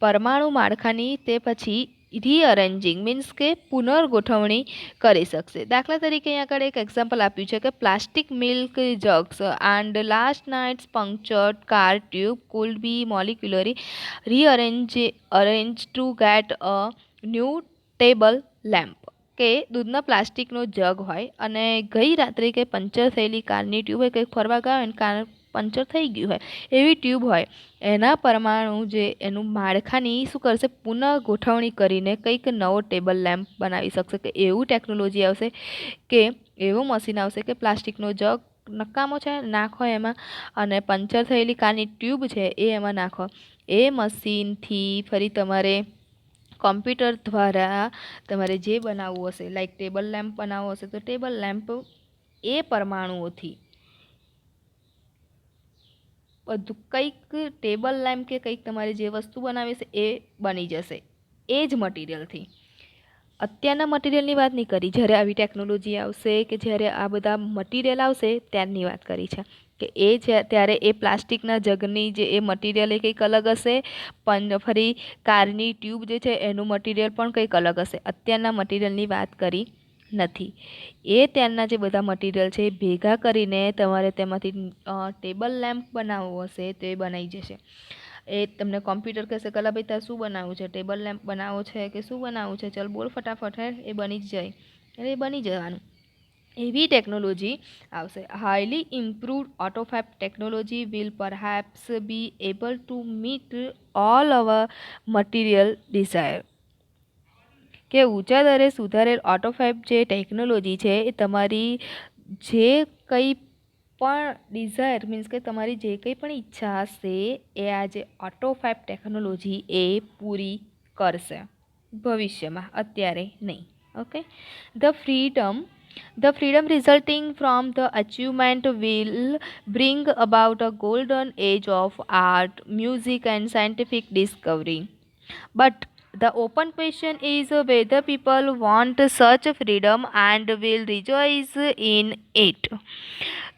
પરમાણુ માળખાની તે પછી રીઅરેન્જિંગ મીન્સ કે પુનર્ગોઠવણી કરી શકશે. દાખલા તરીકે અહીં આગળ એક એક્ઝામ્પલ આપ્યું છે કે plastic milk jugs and last night's punctured car tube could be molecularly arrange to get a new table lamp. કે દૂધના પ્લાસ્ટિકનો જગ હોય અને ગઈ રાત્રે કે પંચર થયેલી કારની ટ્યુબ હોય, કંઈક ફરવા ગયા હોય અને કાર પંચર થઈ ગયું હોય એવી ટ્યુબ હોય, એના પરમાણુ જે એનું માળખાની શું કરશે, પુનઃ ગોઠવણી કરીને કંઈક નવો ટેબલ લેમ્પ બનાવી શકશે. કે એવું ટેકનોલોજી આવશે, કે એવું મશીન આવશે કે પ્લાસ્ટિકનો જગ નકામો છે નાખો એમાં, અને પંચર થયેલી કારની ટ્યુબ છે એ એમાં નાખો. એ મશીનથી ફરી તમારે કોમ્પ્યુટર દ્વારા તમારે જે બનાવવું હશે, લાઈક ટેબલ લેમ્પ બનાવવો હશે તો ટેબલ લેમ્પ એ પરમાણુઓથી બધું કંઈક ટેબલ લેમ્પ કે કંઈક તમારે જે વસ્તુ બનાવી છે એ બની જશે એ જ મટીરિયલથી. અત્યારના મટીરિયલની વાત નહીં કરી, જ્યારે આવી ટેકનોલોજી આવશે કે જ્યારે આ બધા મટીરિયલ આવશે ત્યારની વાત કરી છે કે એ છે ત્યારે એ પ્લાસ્ટિકના જગની જે એ મટીરિયલ એ કંઈક અલગ હશે, પણ ફરી કારની ટ્યુબ જે છે એનું મટીરિયલ પણ કંઈક અલગ હશે. અત્યારના મટીરિયલની વાત કરી નથી. એ ત્યારના જે બધા મટીરિયલ છે એ ભેગા કરીને તમારે તેમાંથી ટેબલ લેમ્પ બનાવવો હશે તો એ બનાવી જશે. એ તમને કોમ્પ્યુટર કહેશે કલા ભાઈ તારે શું બનાવવું છે, ટેબલ લેમ્પ બનાવવો છે કે શું બનાવવું છે, ચલ બોલ ફટાફટ, હે એ બની જ જાય, એટલે એ બની જવાનું. એવી ટેકનોલોજી આવશે. Highly improved autofab technology will perhaps be able to meet all our material desire. કે ઊંચા દરે સુધારેલ ઓટોફેબ જે ટેકનોલોજી છે એ તમારી જે કંઈ પણ ડિઝાયર મીન્સ કે તમારી જે કંઈ પણ ઈચ્છા હશે એ આ જે ઓટોફેબ ટેકનોલોજી એ પૂરી કરશે ભવિષ્યમાં, અત્યારે નહીં. Okay. The freedom resulting from the achievement will bring about a golden age of art, music, and scientific discovery. But the open question is whether people want such freedom and will rejoice in it.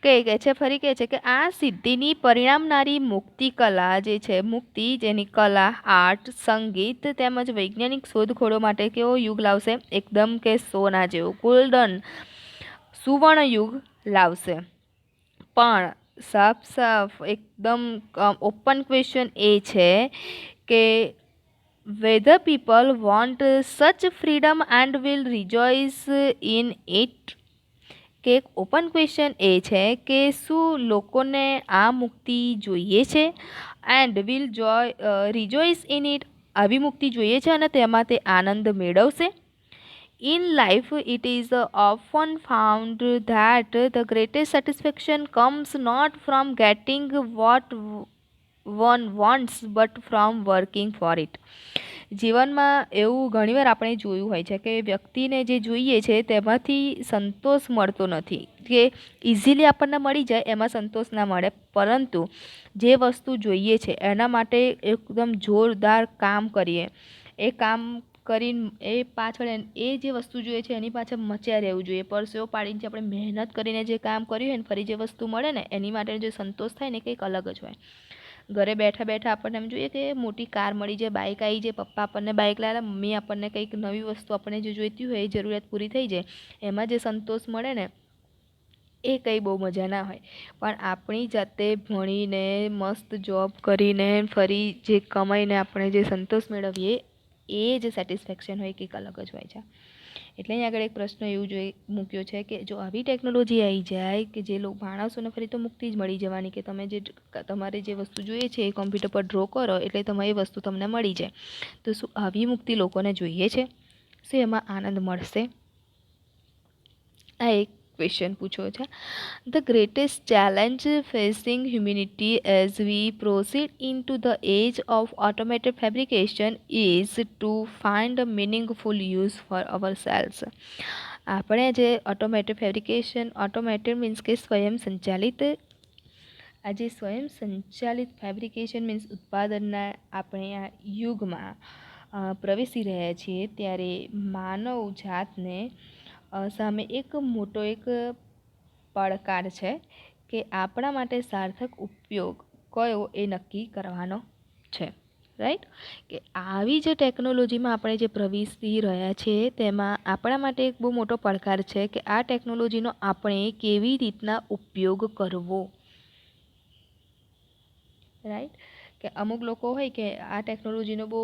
કહે છે ફરી કહે છે કે આ સિદ્ધિની પરિણામનારી મુક્તિ કલા જે છે, મુક્તિ જેની કલા, આર્ટ, સંગીત તેમજ વૈજ્ઞાનિક શોધખોળો માટે કેવો યુગ લાવશે, એકદમ કે સોના જેવો ગોલ્ડન સુવર્ણ યુગ લાવશે. પણ સાફ સાફ એકદમ ઓપન ક્વેશ્ચન એ છે કે whether people want such freedom and will rejoice in it. કે એક ઓપન ક્વેશ્ચન એ છે કે શું લોકોને આ મુક્તિ જોઈએ છે, એન્ડ વિલ રિજોઇસ ઇન ઇટ, આવી મુક્તિ જોઈએ છે અને તેમાં તે આનંદ મેળવશે. In life, it is often found that the greatest satisfaction comes not from getting what one wants but from working for it. જીવનમાં એવું ઘણીવાર આપણે જોયું હોય છે કે વ્યક્તિને જે જોઈએ છે તેમાંથી સંતોષ મળતો નથી, કે ઇઝીલી આપણને મળી જાય એમાં સંતોષ ના મળે, પરંતુ જે વસ્તુ જોઈએ છે એના માટે એકદમ જોરદાર કામ કરીએ, એ કામ કરીને એ પાછળ એ જે વસ્તુ જોઈએ છે એની પાછળ મચ્યા રહેવું જોઈએ, પરસેવો પાડીને જે આપણે મહેનત કરીને જે કામ કર્યું હોય ને ફરી જે વસ્તુ મળે ને એની માટે જે સંતોષ થાય ને કંઈક અલગ જ હોય. ઘરે બેઠા બેઠા આપણને એમ જોઈએ કે મોટી કાર મળી જાય, બાઇક આવી જાય, પપ્પા આપણને બાઇક લાવ્યા, મમ્મી આપણને કંઈક નવી વસ્તુ આપણને જે જોઈતી હોય એ જરૂરિયાત પૂરી થઈ જાય, એમાં જે સંતોષ મળે ને એ કંઈ બહુ મજા ના હોય. પણ આપણી જાતે ભણીને મસ્ત જોબ કરીને ફરી જે કમાઈને આપણે જે સંતોષ મેળવીએ એ જે સેટિસ્ફેક્શન હોય કંઈક અલગ જ હોય છે. એટલે અહીં આગળ એક પ્રશ્ન એવું મૂક્યો છે કે જો આવી ટેકનોલોજી આવી જાય કે જે લોકો માણસોને ફરી તો મુક્તિ જ મળી જવાની, કે તમે જે તમારે જે વસ્તુ જોઈએ છે એ કોમ્પ્યુટર પર ડ્રો કરો એટલે તમારી વસ્તુ તમને મળી જાય, તો શું આવી મુક્તિ લોકોને જોઈએ છે? શું એમાં આનંદ મળશે? આ એક ક્વેશ્ચન પૂછ્યો છે. The greatest challenge facing humanity as we proceed into the age of automated fabrication is to find a meaningful use for ourselves. આપણે જે ઓટોમેટેડ ફેબ્રિકેશન, ઓટોમેટેડ મીન્સ કે સ્વયં સંચાલિત આજે સ્વયં સંચાલિત ફેબ્રિકેશન મીન્સ ઉત્પાદનના આપણે આ યુગમાં પ્રવેશી રહ્યા છીએ, ત્યારે માનવ જાતને સામે એક મોટો એક પડકાર છે કે આપણા માટે સાર્થક ઉપયોગ કયો એ નક્કી કરવાનો છે. રાઈટ, કે આવી જે ટેકનોલોજીમાં આપણે જે પ્રવેશી રહ્યા છીએ તેમાં આપણા માટે એક બહુ મોટો પડકાર છે કે આ ટેકનોલોજીનો આપણે કેવી રીતના ઉપયોગ કરવો. રાઈટ, કે અમુક લોકો હોય કે આ ટેકનોલોજીનો બહુ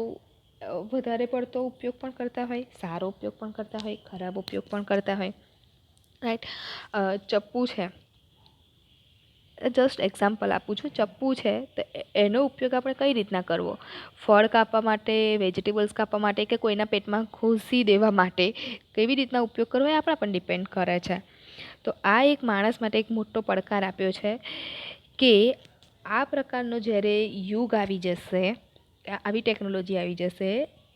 વધારે પડતો ઉપયોગ પણ કરતા હોય, સારો ઉપયોગ પણ કરતા હોય, ખરાબ ઉપયોગ પણ કરતા હોય. રાઈટ, ચપ્પુ છે, જસ્ટ એક્ઝામ્પલ આપું છું. ચપ્પુ છે તો એનો ઉપયોગ આપણે કઈ રીતના કરવો, ફળ કાપવા માટે, વેજીટેબલ્સ કાપવા માટે, કે કોઈના પેટમાં ઘૂસી દેવા માટે કેવી રીતના ઉપયોગ કરવો એ આપણા પર ડિપેન્ડ કરે છે. તો આ એક માણસ માટે એક મોટો પડકાર આપ્યો છે કે આ પ્રકારનો જ્યારે યુગ આવી જશે, આવી ટેકનોલોજી આવી જશે,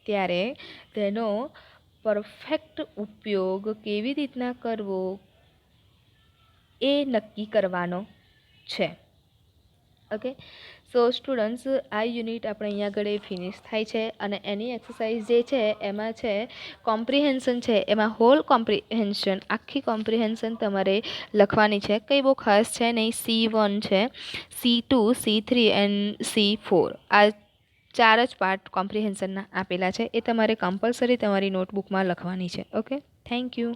ત્યારે તેનો પરફેક્ટ ઉપયોગ કેવી રીતના કરવો એ નક્કી કરવાનો છે. ઓકે, સો સ્ટુડન્ટ્સ, આ યુનિટ આપણે અહીંયા આગળ ફિનિશ થાય છે અને એની એક્સરસાઇઝ જે છે એમાં છે કોમ્પ્રિહેન્શન છે. એમાં હોલ કોમ્પ્રિહેન્શન, આખી કોમ્પ્રિહેન્શન તમારે લખવાની છે. કંઈ બહુ ખાસ છે નહીં. C1 છે, C2, C3 એન્ડ C4 આ 4 જ પાર્ટ કોમ્પ્રિહેન્શનના આપેલા છે. એ તમારે કમ્પલસરી તમારી નોટબુકમાં લખવાની છે. Okay, thank you.